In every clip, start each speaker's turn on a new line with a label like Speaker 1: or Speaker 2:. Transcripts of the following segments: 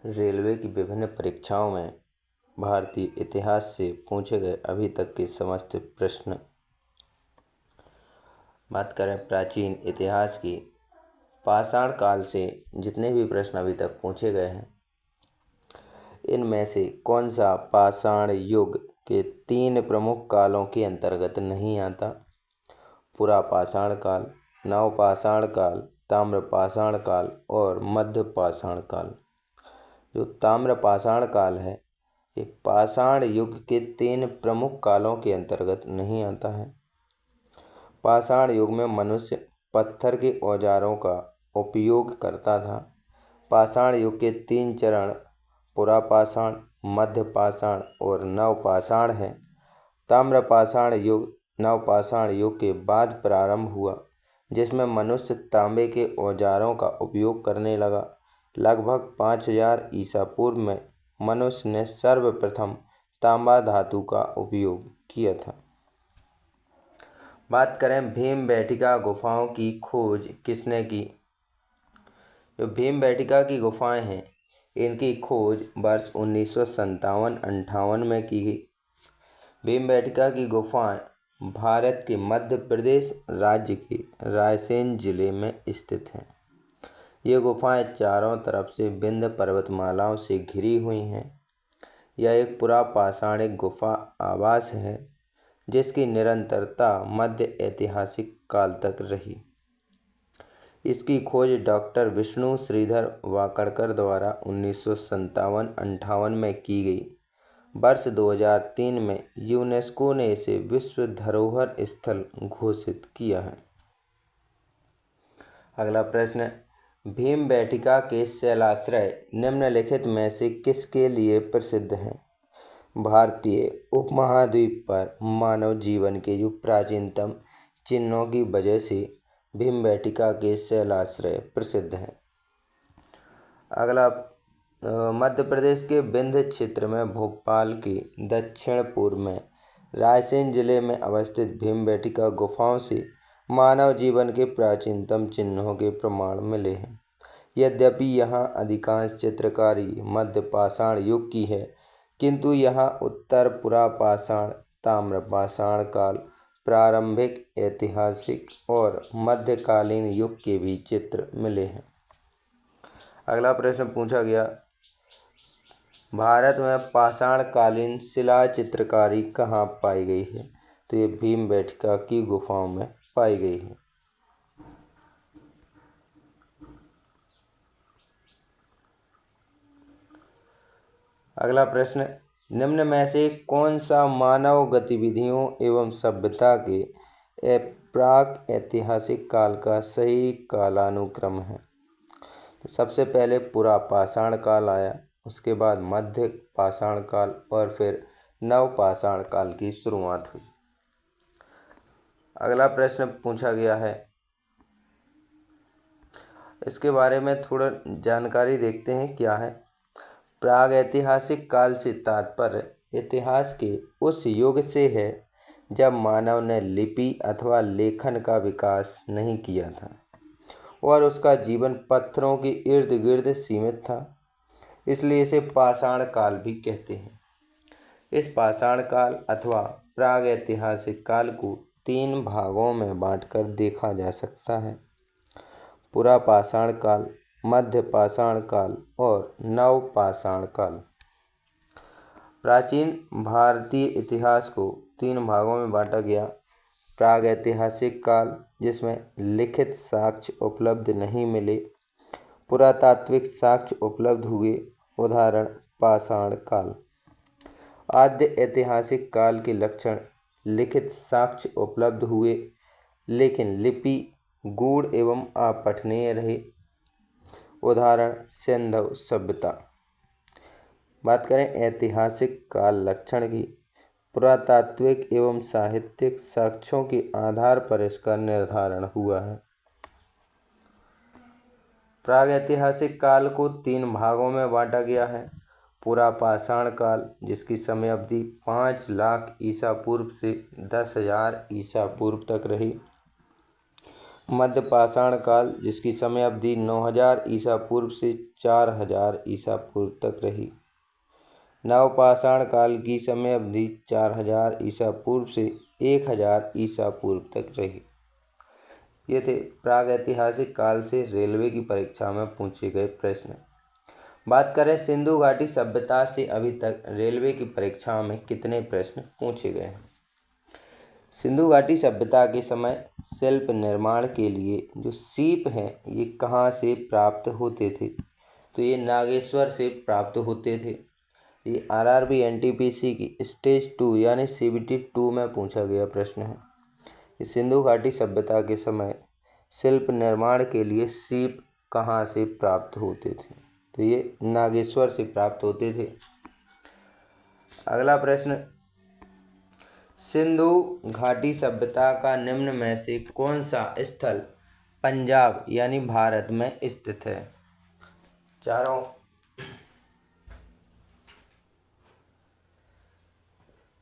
Speaker 1: Railway की विभिन्न परीक्षाओं में भारतीय इतिहास से पूछे गए अभी तक के समस्त प्रश्न। बात करें प्राचीन इतिहास की, पाषाण काल से जितने भी प्रश्न अभी तक पूछे गए हैं, इनमें से कौन सा पाषाण युग के 3 प्रमुख कालों के अंतर्गत नहीं आता? पुरा पाषाण काल, नव पाषाण काल, ताम्र पाषाण काल और मध्य पाषाण काल। जो ताम्र पाषाण काल है, ये पाषाण युग के 3 प्रमुख कालों के अंतर्गत नहीं आता है। पाषाण युग में मनुष्य पत्थर के औजारों का उपयोग करता था। पाषाण युग के 3 चरण पुरा पाषाण, मध्य पाषाण और नव पाषाण हैं। ताम्र पाषाण युग नव पाषाण युग के बाद प्रारंभ हुआ, जिसमें मनुष्य तांबे के औजारों का उपयोग करने लगा। लगभग 5000 ईसा पूर्व में मनुष्य ने सर्वप्रथम तांबा धातु का उपयोग किया था। बात करें भीमबेटका गुफाओं की खोज किसने की? जो भीमबेटका की गुफाएं हैं, इनकी खोज वर्ष 1957-58 में की गई। भीमबेटका की गुफाएं भारत के मध्य प्रदेश राज्य के रायसेन जिले में स्थित हैं। ये गुफाएं चारों तरफ से विंध्य पर्वतमालाओं से घिरी हुई हैं। यह एक पुरा पाषाणिक गुफा आवास है, जिसकी निरंतरता मध्य ऐतिहासिक काल तक रही। इसकी खोज डॉक्टर विष्णु श्रीधर वाकड़कर द्वारा 1957-58 में की गई। वर्ष 2003 में यूनेस्को ने इसे विश्व धरोहर स्थल घोषित किया है। अगला प्रश्न, भीमबेटका के शैलाश्रय निम्नलिखित में से किसके लिए प्रसिद्ध हैं? भारतीय उपमहाद्वीप पर मानव जीवन के जो प्राचीनतम चिन्हों की वजह से भीमबेटका के शैलाश्रय प्रसिद्ध हैं। अगला, मध्य प्रदेश के विंध्य क्षेत्र में भोपाल के दक्षिण पूर्व में रायसेन जिले में अवस्थित भीमबेटका गुफाओं से मानव जीवन के प्राचीनतम चिन्हों के प्रमाण मिले हैं। यद्यपि यहाँ अधिकांश चित्रकारी मध्य पाषाण युग की है, किंतु यहाँ उत्तर पुरा पाषाण, ताम्र पाषाण काल, प्रारंभिक ऐतिहासिक और मध्यकालीन युग के भी चित्र मिले हैं। अगला प्रश्न पूछा गया, भारत में पाषाणकालीन शिला चित्रकारी कहाँ पाई गई है? तो ये भीमबेटका की गुफाओं में पाई गई है। अगला प्रश्न, निम्न में से कौन सा मानव गतिविधियों एवं सभ्यता के प्राक ऐतिहासिक काल का सही कालानुक्रम है? तो सबसे पहले पुरा पाषाण काल आया, उसके बाद मध्य पाषाण काल और फिर नव पाषाण काल की शुरुआत हुई। अगला प्रश्न पूछा गया है, इसके बारे में थोड़ा जानकारी देखते हैं क्या है। प्राग ऐतिहासिक काल से तात्पर्य इतिहास के उस युग से है जब मानव ने लिपि अथवा लेखन का विकास नहीं किया था और उसका जीवन पत्थरों के इर्द गिर्द सीमित था, इसलिए इसे पाषाण काल भी कहते हैं। इस पाषाण काल अथवा प्राग ऐतिहासिक काल को 3 भागों में बांटकर देखा जा सकता है: पुरा पाषाण काल, मध्य पाषाण काल और नव पाषाण काल। प्राचीन भारतीय इतिहास को 3 भागों में बांटा गया: प्रागैतिहासिक काल, जिसमें लिखित साक्ष्य उपलब्ध नहीं मिले, पुरातात्विक साक्ष्य उपलब्ध हुए, उदाहरण पाषाण काल। आद्य ऐतिहासिक काल के लक्षण: लिखित साक्ष्य उपलब्ध हुए, लेकिन लिपि गूढ़ एवं अपठनीय रही, उदाहरण सिंधु सभ्यता। बात करें ऐतिहासिक काल लक्षण की, पुरातात्विक एवं साहित्यिक साक्ष्यों के आधार पर इसका निर्धारण हुआ है। प्रागैतिहासिक काल को 3 भागों में बांटा गया है: पुरा पाषाण काल, जिसकी समय अवधि 5 लाख ईसा पूर्व से 10,000 ईसा पूर्व तक रही। मध्य पाषाण काल, जिसकी समय अवधि 9000 ईसा पूर्व से 4000 ईसा पूर्व तक रही। नव पाषाण काल की समय अवधि 4000 ईसा पूर्व से 1000 ईसा पूर्व तक रही। ये थे प्रागैतिहासिक काल से रेलवे की परीक्षा में पूछे गए प्रश्न। बात करें सिंधु घाटी सभ्यता से अभी तक रेलवे की परीक्षा में कितने प्रश्न पूछे गए हैं। सिंधु घाटी सभ्यता के समय शिल्प निर्माण के लिए जो सीप हैं ये कहाँ से प्राप्त होते थे, तो ये नागेश्वर से प्राप्त होते थे। ये आरआरबी एनटीपीसी की स्टेज 2 यानी सीबीटी 2 में पूछा गया प्रश्न है। सिंधु घाटी सभ्यता के समय शिल्प निर्माण के लिए सीप कहाँ से प्राप्त होते थे, तो ये नागेश्वर से प्राप्त होते थे। अगला प्रश्न, सिंधु घाटी सभ्यता का निम्न में से कौन सा स्थल पंजाब यानी भारत में स्थित है।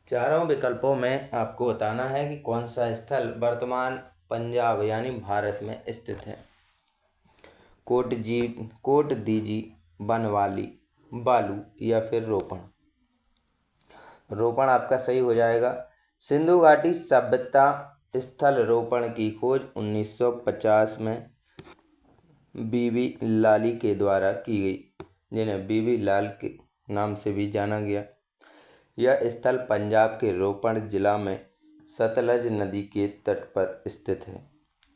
Speaker 1: चारों विकल्पों में आपको बताना है कि कौन सा स्थल वर्तमान पंजाब यानी भारत में स्थित है। कोट दीजी, बनवाली, बालू या फिर रोपण। रोपण आपका सही हो जाएगा। सिंधु घाटी सभ्यता स्थल रोपण की खोज 1950 में बीबी लाली के द्वारा की गई, जिन्हें बीबी लाल के नाम से भी जाना गया। यह स्थल पंजाब के रोपण जिला में सतलज नदी के तट पर स्थित है।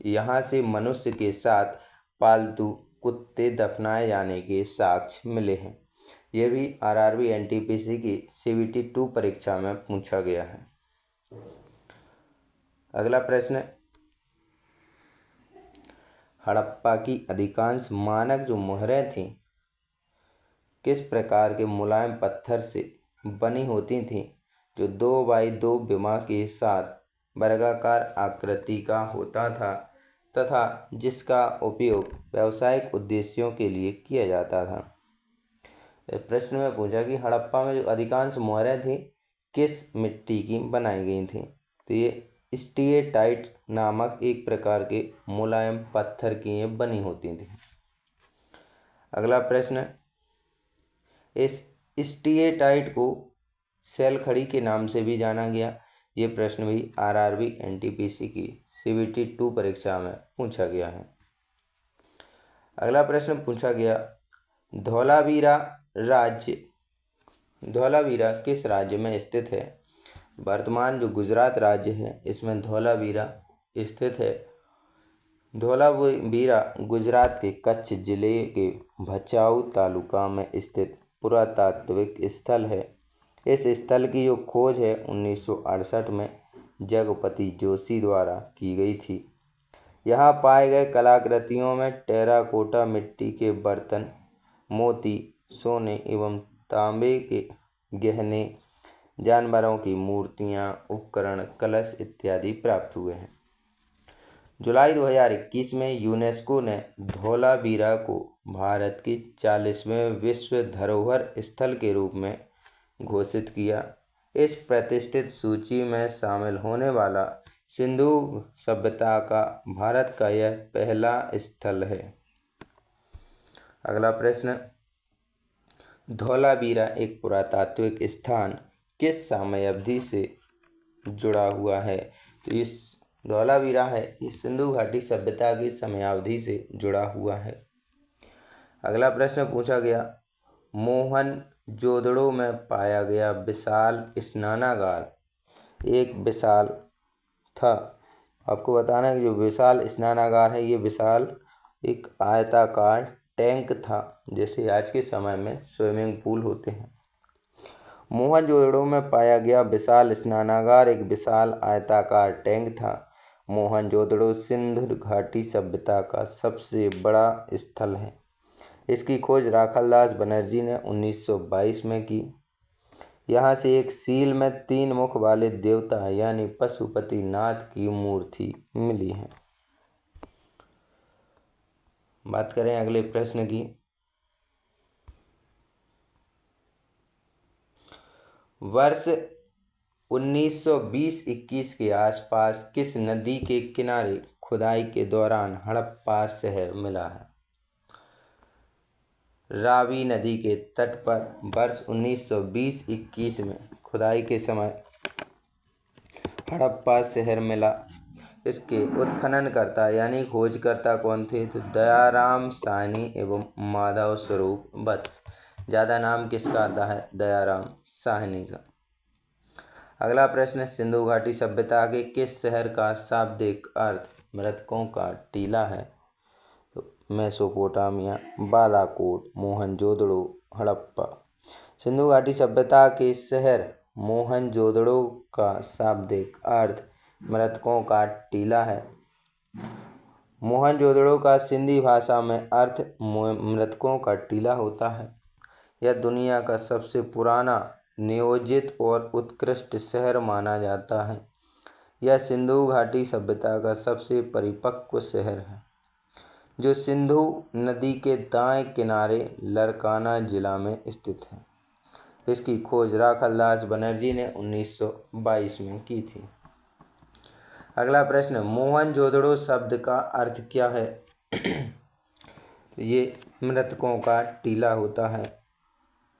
Speaker 1: यहाँ से मनुष्य के साथ पालतू कुत्ते दफनाए जाने के साक्ष्य मिले हैं। यह भी आरआरबी एनटीपीसी की सीबीटी 2 परीक्षा में पूछा गया है। अगला प्रश्न, हड़प्पा की अधिकांश मानक जो मोहरें थीं किस प्रकार के मुलायम पत्थर से बनी होती थीं, जो 2x2 विमा के साथ वर्गाकार आकृति का होता था तथा जिसका उपयोग व्यावसायिक उद्देश्यों के लिए किया जाता था। प्रश्न में पूछा कि हड़प्पा में जो अधिकांश मोहरें थीं किस मिट्टी की बनाई गई थीं, तो ये स्टीएटाइट नामक एक प्रकार के मुलायम पत्थर की ये बनी होती थी। अगला प्रश्न, इस स्टीएटाइट को सेल खड़ी के नाम से भी जाना गया। ये प्रश्न भी आरआरबी एनटीपीसी की सीबीटी 2 परीक्षा में पूछा गया है। अगला प्रश्न पूछा गया, धौलावीरा किस राज्य में स्थित है। वर्तमान जो गुजरात राज्य है इसमें धौलावीरा स्थित है। धौलावीरा गुजरात के कच्छ जिले के भचाऊ तालुका में स्थित पुरातात्विक स्थल है। इस स्थल की जो खोज है 1968 में जगपति जोशी द्वारा की गई थी। यहाँ पाए गए कलाकृतियों में टेराकोटा मिट्टी के बर्तन, मोती, सोने एवं तांबे के गहने, जानवरों की मूर्तियाँ, उपकरण, कलश इत्यादि प्राप्त हुए हैं। जुलाई 2021 में यूनेस्को ने धौलावीरा को भारत के 40वें विश्व धरोहर स्थल के रूप में घोषित किया। इस प्रतिष्ठित सूची में शामिल होने वाला सिंधु सभ्यता का भारत का यह पहला स्थल है। अगला प्रश्न, धौलावीरा एक पुरातात्विक स्थान किस समय अवधि से जुड़ा हुआ है। तो इस धौलावीरा है ये सिंधु घाटी सभ्यता की समयावधि से जुड़ा हुआ है। अगला प्रश्न पूछा गया, मोहनजोदड़ो में पाया गया विशाल स्नानागार एक विशाल था। आपको बताना है कि जो विशाल स्नानागार है ये विशाल एक आयताकार टैंक था, जैसे आज के समय में स्विमिंग पूल होते हैं। मोहनजोदड़ो में पाया गया विशाल स्नानागार एक विशाल आयताकार टैंक था। मोहनजोदड़ो सिंधु घाटी सभ्यता का सबसे बड़ा स्थल है। इसकी खोज राखालदास बनर्जी ने 1922 में की। यहाँ से एक सील में 3 मुख वाले देवता यानी पशुपति नाथ की मूर्ति मिली है। बात करें अगले प्रश्न की, वर्ष 1920-21 के आसपास किस नदी के किनारे खुदाई के दौरान हड़प्पा शहर मिला है? रावी नदी के तट पर वर्ष 1920-21 में खुदाई के समय हड़प्पा शहर मिला। इसके उत्खननकर्ता यानी खोजकर्ता कौन थे? तो दयाराम साहनी एवं माधव स्वरूप वत्स। ज़्यादा नाम किसका आता है? दयाराम साहनी का। अगला प्रश्न, सिंधु घाटी सभ्यता के किस शहर का शाब्दिक अर्थ मृतकों का टीला है? तो मेसोपोटामिया, बालाकोट, मोहनजोदड़ो, हड़प्पा। सिंधु घाटी सभ्यता के शहर मोहनजोदड़ो का शाब्दिक अर्थ मृतकों का टीला है। मोहनजोदड़ो का सिंधी भाषा में अर्थ मृतकों का टीला होता है। यह दुनिया का सबसे पुराना, नियोजित और उत्कृष्ट शहर माना जाता है। यह सिंधु घाटी सभ्यता का सबसे परिपक्व शहर है, जो सिंधु नदी के दाएं किनारे लरकाना जिला में स्थित है। इसकी खोज राखलदास बनर्जी ने 1922 में की थी। अगला प्रश्न, मोहनजोदड़ो शब्द का अर्थ क्या है? तो ये मृतकों का टीला होता है।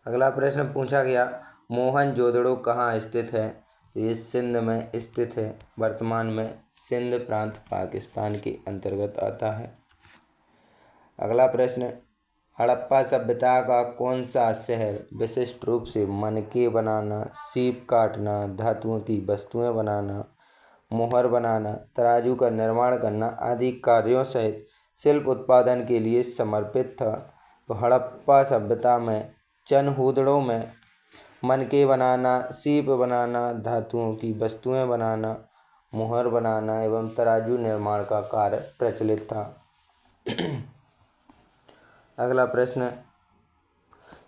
Speaker 1: अगला प्रश्न पूछा गया, मोहनजोदड़ो कहाँ स्थित है? तो ये सिंध में स्थित है। वर्तमान में सिंध प्रांत पाकिस्तान के अंतर्गत आता है। अगला प्रश्न, हड़प्पा सभ्यता का कौन सा शहर विशिष्ट रूप से मनके बनाना, सीप काटना, धातुओं की वस्तुएं बनाना, मोहर बनाना, तराजू का निर्माण करना आदि कार्यों सहित शिल्प उत्पादन के लिए समर्पित था? तो हड़प्पा सभ्यता में चनहूदड़ों में मनके बनाना, सीप बनाना, धातुओं की वस्तुएं बनाना, मोहर बनाना एवं तराजू निर्माण का कार्य प्रचलित था। अगला प्रश्न,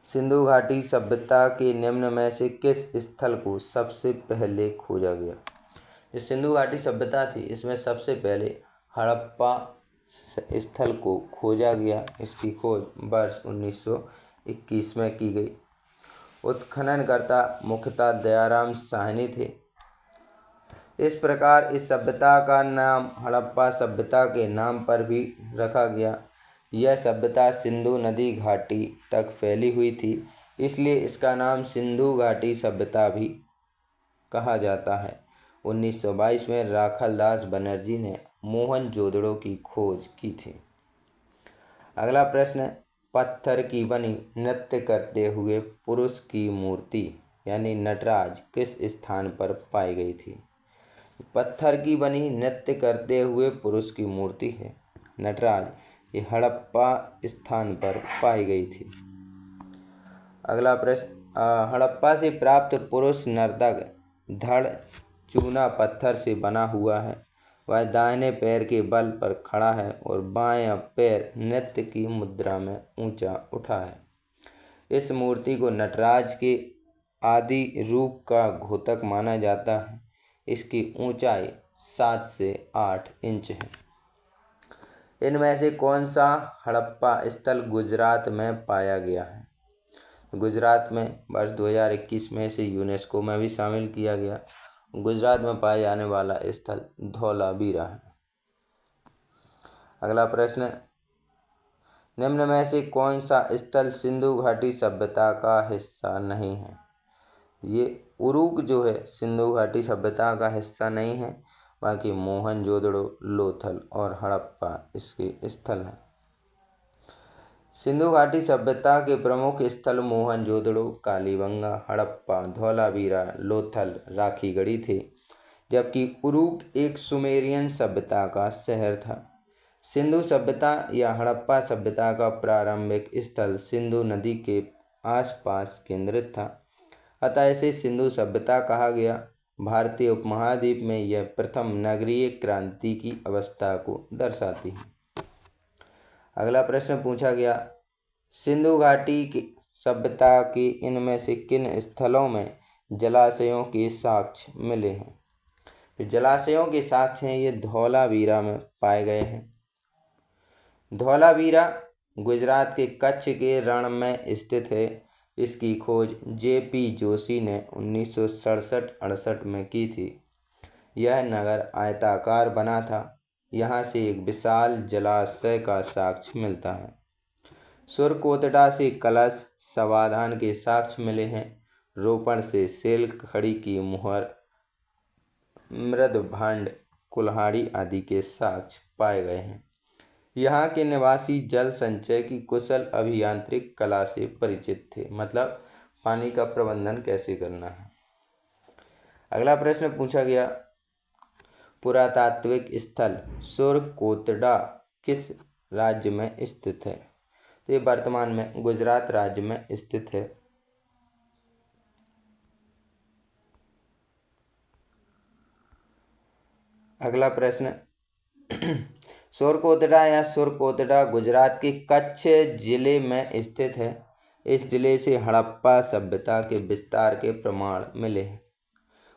Speaker 1: सिंधु घाटी सभ्यता के निम्न में से किस स्थल को सबसे पहले खोजा गया? जो सिंधु घाटी सभ्यता थी, इसमें सबसे पहले हड़प्पा स्थल को खोजा गया। इसकी खोज वर्ष 1921 में की गई। उत्खननकर्ता मुख्यतः दयाराम साहनी थे। इस प्रकार इस सभ्यता का नाम हड़प्पा सभ्यता के नाम पर भी रखा गया। यह सभ्यता सिंधु नदी घाटी तक फैली हुई थी, इसलिए इसका नाम सिंधु घाटी सभ्यता भी कहा जाता है। 1922 में राखलदास बनर्जी ने मोहनजोदड़ो की खोज की थी। अगला प्रश्न, पत्थर की बनी नृत्य करते हुए पुरुष की मूर्ति यानी नटराज किस स्थान पर पाई गई थी? पत्थर की बनी नृत्य करते हुए पुरुष की मूर्ति है नटराज, ये हड़प्पा स्थान पर पाई गई थी। अगला प्रश्न, हड़प्पा से प्राप्त पुरुष नर्तक धड़ चूना पत्थर से बना हुआ है। वह दाहिने पैर के बल पर खड़ा है और बायां पैर नृत्य की मुद्रा में ऊंचा उठा है। इस मूर्ति को नटराज के आदि रूप का घोतक माना जाता है। इसकी ऊंचाई 7 से 8 इंच है। इनमें से कौन सा हड़प्पा स्थल गुजरात में पाया गया है? गुजरात में वर्ष 2021 में इसे यूनेस्को में भी शामिल किया गया। गुजरात में पाया जाने वाला स्थल धौलावीरा है। अगला प्रश्न, निम्न में से कौन सा स्थल सिंधु घाटी सभ्यता का हिस्सा नहीं है? ये उरुक जो है सिंधु घाटी सभ्यता का हिस्सा नहीं है, बाकी मोहनजोदड़ो, लोथल और हड़प्पा इसके स्थल हैं। सिंधु घाटी सभ्यता के प्रमुख स्थल मोहनजोदड़ो, कालीबंगा, हड़प्पा, धौलावीरा, लोथल, राखीगढ़ी थे, जबकि उरुक एक सुमेरियन सभ्यता का शहर था। सिंधु सभ्यता या हड़प्पा सभ्यता का प्रारंभिक स्थल सिंधु नदी के आसपास केंद्रित था, अतः इसे सिंधु सभ्यता कहा गया। भारतीय उपमहाद्वीप में यह प्रथम नगरीय क्रांति की अवस्था को दर्शाती है। अगला प्रश्न पूछा गया, सिंधु घाटी की सभ्यता के इनमें से किन स्थलों में जलाशयों के साक्ष्य मिले हैं? तो जलाशयों के साक्ष्य हैं ये धौलावीरा में पाए गए हैं। धौलावीरा गुजरात के कच्छ के रण में स्थित है। इसकी खोज J.P. जोशी ने 1967-68 में की थी। यह नगर आयताकार बना था। यहाँ से एक विशाल जलाशय का साक्ष्य मिलता है। सुरकोटड़ा से कलश समाधान के साक्ष्य मिले हैं। रोपण से सेल खड़ी की मुहर, मृदभांड, कुल्हाड़ी आदि के साक्ष्य पाए गए हैं। यहाँ के निवासी जल संचय की कुशल अभियांत्रिक कला से परिचित थे, मतलब पानी का प्रबंधन कैसे करना है। अगला प्रश्न पूछा गया, पुरातात्विक स्थल सुरकोटड़ा किस राज्य में स्थित है? तो ये वर्तमान में गुजरात राज्य में स्थित है। अगला प्रश्न, सुरकोटड़ा या सुरकोटड़ा गुजरात के कच्छ जिले में स्थित है। इस जिले से हड़प्पा सभ्यता के विस्तार के प्रमाण मिले हैं।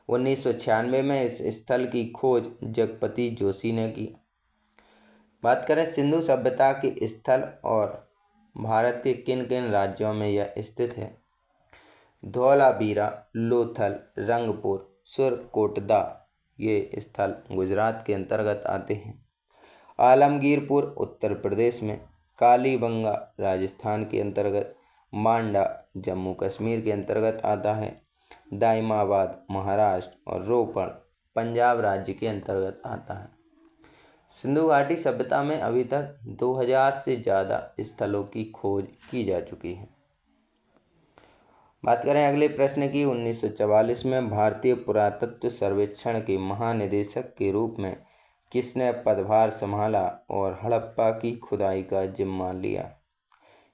Speaker 1: 1996 में इस स्थल की खोज जगपति जोशी ने की। बात करें सिंधु सभ्यता के स्थल और भारत के किन किन राज्यों में यह स्थित है? धौलावीरा, लोथल, रंगपुर, सुरकोटड़ा ये स्थल गुजरात के अंतर्गत आते हैं। आलमगीरपुर उत्तर प्रदेश में, कालीबंगा राजस्थान के अंतर्गत, मांडा जम्मू कश्मीर के अंतर्गत आता है, दाइमाबाद महाराष्ट्र और रोपण पंजाब राज्य के अंतर्गत आता है। सिंधु घाटी सभ्यता में अभी तक 2000 से ज़्यादा स्थलों की खोज की जा चुकी है। बात करें अगले प्रश्न की, 1944 में भारतीय पुरातत्व सर्वेक्षण के महानिदेशक के रूप में किसने पदभार संभाला और हड़प्पा की खुदाई का जिम्मा लिया?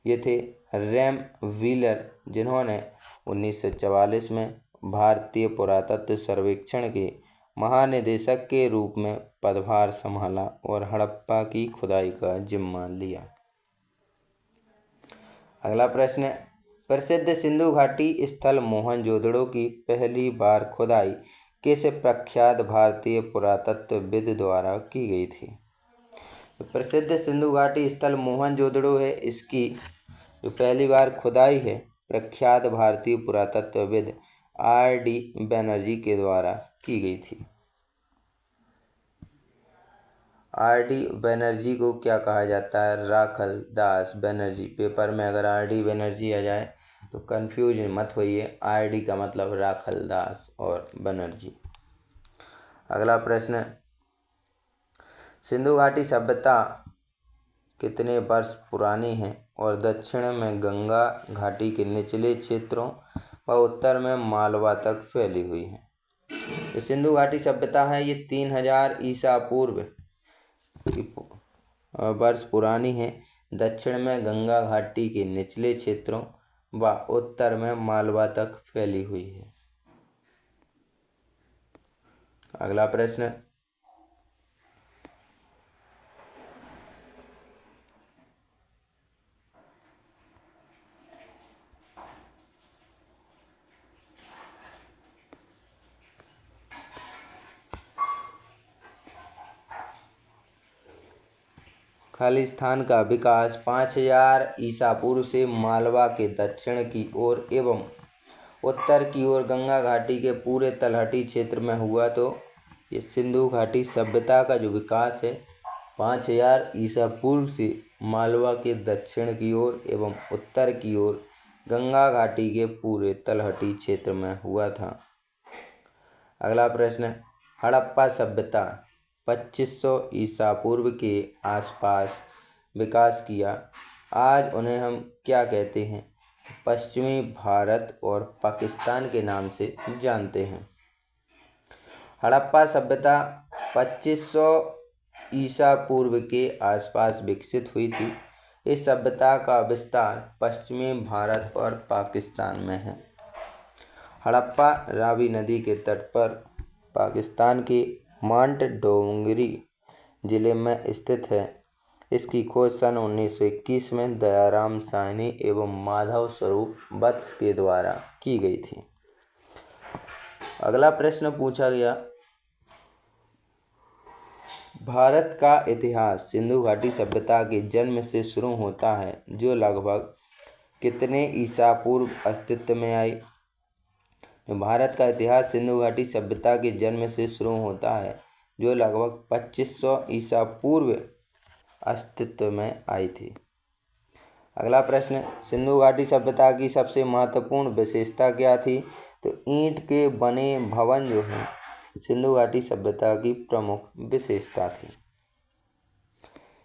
Speaker 1: ये थे रैम व्हीलर, जिन्होंने 1944 में भारतीय पुरातत्व सर्वेक्षण के महानिदेशक के रूप में पदभार संभाला और हड़प्पा की खुदाई का जिम्मा लिया। अगला प्रश्न, प्रसिद्ध सिंधु घाटी स्थल मोहनजोदड़ो की पहली बार खुदाई किस प्रख्यात भारतीय पुरातत्वविद द्वारा की गई थी? तो प्रसिद्ध सिंधु घाटी स्थल मोहनजोदड़ो है, इसकी जो पहली बार खुदाई है प्रख्यात भारतीय पुरातत्वविद R.D. बनर्जी के द्वारा की गई थी। R.D. बनर्जी को क्या कहा जाता है? राखल दास बनर्जी। पेपर में अगर R.D. बनर्जी आ जाए तो कंफ्यूज मत होइए, R.D. का मतलब राखल दास और बनर्जी। अगला प्रश्न, सिंधु घाटी सभ्यता कितने वर्ष पुरानी है और दक्षिण में गंगा घाटी के निचले क्षेत्रों व उत्तर में मालवा तक फैली हुई है? ये सिंधु घाटी सभ्यता है, ये 3000 ईसा पूर्व की वर्ष पुरानी है। दक्षिण में गंगा घाटी के निचले क्षेत्रों व उत्तर में मालवा तक फैली हुई है। अगला प्रश्न, खालिस्तान का विकास 5000 ईसा पूर्व से मालवा के दक्षिण की ओर एवं उत्तर की ओर गंगा घाटी के पूरे तलहटी क्षेत्र में हुआ। तो ये सिंधु घाटी सभ्यता का जो विकास है 5000 ईसा पूर्व से मालवा के दक्षिण की ओर एवं उत्तर की ओर गंगा घाटी के पूरे तलहटी क्षेत्र में हुआ था। अगला प्रश्न, हड़प्पा सभ्यता 2500 ईसा पूर्व के आसपास विकास किया। आज उन्हें हम क्या कहते हैं? पश्चिमी भारत और पाकिस्तान के नाम से जानते हैं। हड़प्पा सभ्यता 2500 ईसा पूर्व के आसपास विकसित हुई थी। इस सभ्यता का विस्तार पश्चिमी भारत और पाकिस्तान में है। हड़प्पा रावी नदी के तट पर पाकिस्तान के मांटडोंगरी जिले में स्थित है। इसकी खोज सन 1921 में दयाराम साहनी एवं माधव स्वरूप वत्स के द्वारा की गई थी। अगला प्रश्न पूछा गया, भारत का इतिहास सिंधु घाटी सभ्यता के जन्म से शुरू होता है, जो लगभग कितने ईसा पूर्व अस्तित्व में आई? भारत का इतिहास सिंधु घाटी सभ्यता के जन्म से शुरू होता है, जो लगभग 2500 ईसा पूर्व अस्तित्व में आई थी। अगला प्रश्न, सिंधु घाटी सभ्यता की सबसे महत्वपूर्ण विशेषता क्या थी? तो ईंट के बने भवन जो हैं सिंधु घाटी सभ्यता की प्रमुख विशेषता थी।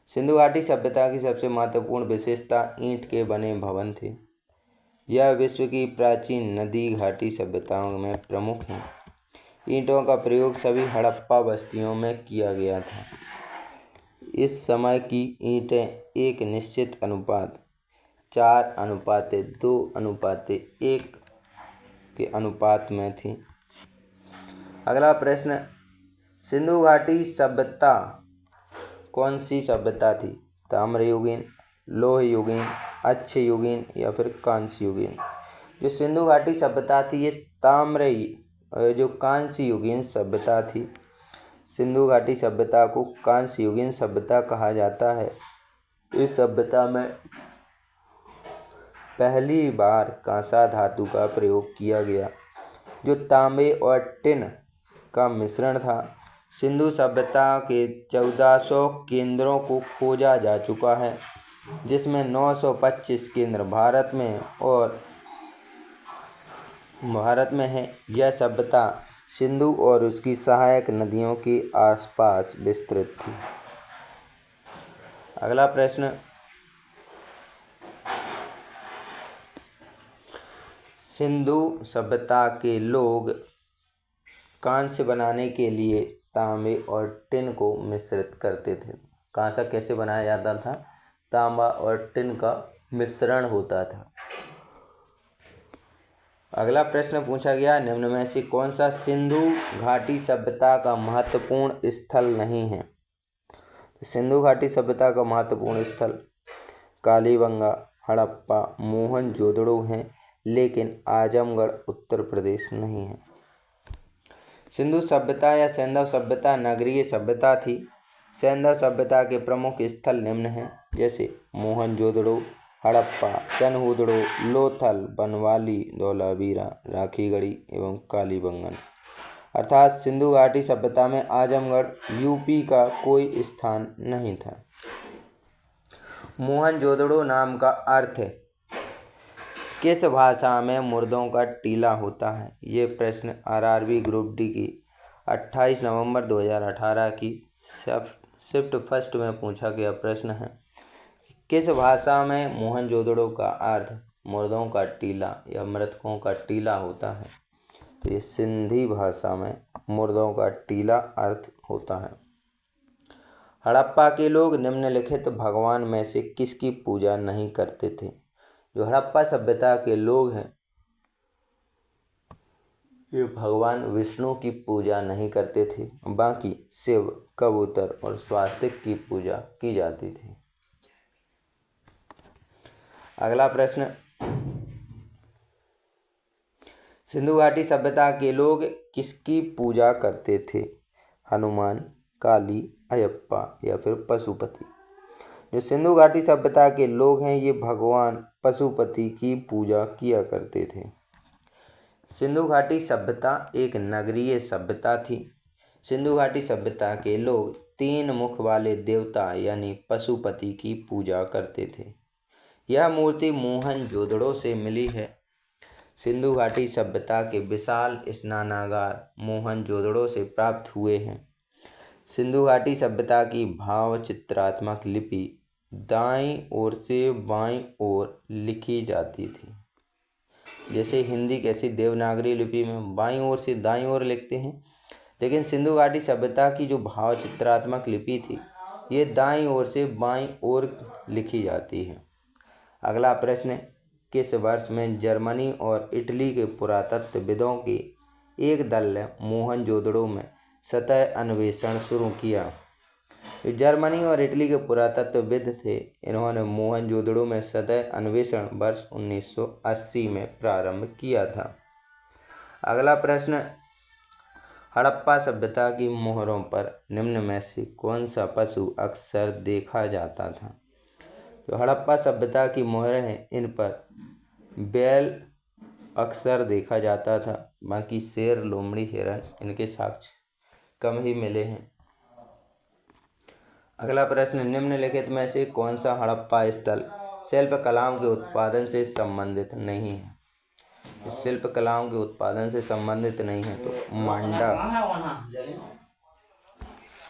Speaker 1: सिंधु घाटी सभ्यता की सबसे महत्वपूर्ण विशेषता ईंट के बने भवन थे। यह विश्व की प्राचीन नदी घाटी सभ्यताओं में प्रमुख है। ईंटों का प्रयोग सभी हड़प्पा बस्तियों में किया गया था। इस समय की ईंटें एक निश्चित अनुपात 4:2:1 के अनुपात में थी। अगला प्रश्न, सिंधु घाटी सभ्यता कौन सी सभ्यता थी? ताम्रयुगीन, लोहयुगीन, अच्छयुगीन या फिर कांस्ययुगीन? जो सिंधु घाटी सभ्यता थी ये जो कांस्ययुगीन सभ्यता थी। सिंधु घाटी सभ्यता को कांस्ययुगीन सभ्यता कहा जाता है। इस सभ्यता में पहली बार कांसा धातु का प्रयोग किया गया जो तांबे और टिन का मिश्रण था। सिंधु सभ्यता के 1400 केंद्रों को खोजा जा चुका है, जिसमें 925 केंद्र भारत में है। यह सभ्यता सिंधु और उसकी सहायक नदियों के आसपास विस्तृत थी। अगला प्रश्न, सिंधु सभ्यता के लोग कांस्य बनाने के लिए तांबे और टिन को मिश्रित करते थे। कांसा कैसे बनाया जाता था? तांबा और टिन का मिश्रण होता था। अगला प्रश्न पूछा गया, निम्न में से कौन सा सिंधु घाटी सभ्यता का महत्वपूर्ण स्थल नहीं है? सिंधु घाटी सभ्यता का महत्वपूर्ण स्थल कालीबंगा, हड़प्पा, मोहनजोदड़ो हैं, लेकिन आजमगढ़ उत्तर प्रदेश नहीं है। सिंधु सभ्यता या सैंधव सभ्यता नगरीय सभ्यता थी। सैंधव सभ्यता के प्रमुख स्थल निम्न हैं, जैसे मोहनजोदड़ो, हड़प्पा, चनहूदड़ो, लोथल, बनवाली, धौलावीरा, राखीगढ़ी एवं कालीबंगन। अर्थात सिंधु घाटी सभ्यता में आजमगढ़ यूपी का कोई स्थान नहीं था। मोहनजोदड़ो नाम का अर्थ किस भाषा में मुर्दों का टीला होता है? ये प्रश्न आरआरबी ग्रुप डी की 28 नवंबर 2018 की शिफ्ट फर्स्ट में पूछा गया प्रश्न है। किस भाषा में मोहनजोदड़ो का अर्थ मुर्दों का टीला या मृतकों का टीला होता है? तो ये सिंधी भाषा में मुर्दों का टीला अर्थ होता है। हड़प्पा के लोग निम्नलिखित भगवान में से किसकी पूजा नहीं करते थे? जो हड़प्पा सभ्यता के लोग हैं ये भगवान विष्णु की पूजा नहीं करते थे, बाकी शिव, कबूतर और स्वास्तिक की पूजा की जाती थी। अगला प्रश्न, सिंधु घाटी सभ्यता के लोग किसकी पूजा करते थे? हनुमान, काली, अयप्पा या फिर पशुपति? जो सिंधु घाटी सभ्यता के लोग हैं ये भगवान पशुपति की पूजा किया करते थे। सिंधु घाटी सभ्यता एक नगरीय सभ्यता थी। सिंधु घाटी सभ्यता के लोग 3 मुख वाले देवता यानी पशुपति की पूजा करते थे। यह मूर्ति मोहनजोदड़ो से मिली है। सिंधु घाटी सभ्यता के विशाल स्नानागार मोहनजोदड़ो से प्राप्त हुए हैं। सिंधु घाटी सभ्यता की भाव चित्रात्मक लिपि दाईं ओर से बाईं ओर लिखी जाती थी। जैसे हिंदी कैसी देवनागरी लिपि में बाईं ओर से दाईं ओर लिखते हैं, लेकिन सिंधु घाटी सभ्यता की जो भाव चित्रात्मक लिपि थी ये दाईं ओर से बाईं ओर लिखी जाती है। अगला प्रश्न, किस वर्ष में जर्मनी और इटली के पुरातत्वविदों के एक दल ने मोहनजोदड़ो में सतह अन्वेषण शुरू किया? जर्मनी और इटली के पुरातत्वविद थे। इन्होंने मोहनजोदड़ो में सतह अन्वेषण वर्ष 1980 में प्रारंभ किया था। अगला प्रश्न, हड़प्पा सभ्यता की मोहरों पर निम्न में से कौन सा पशु अक्सर देखा जाता था? जो हड़प्पा सभ्यता की मोहरें हैं इन पर बैल अक्सर देखा जाता था, बाकी शेर, लोमड़ी, हिरन इनके साक्ष्य कम ही मिले हैं। अगला प्रश्न, निम्नलिखित में से कौन सा हड़प्पा स्थल शिल्प कलाओं के उत्पादन से संबंधित नहीं है? शिल्प कलाओं के उत्पादन से संबंधित नहीं है तो मांडा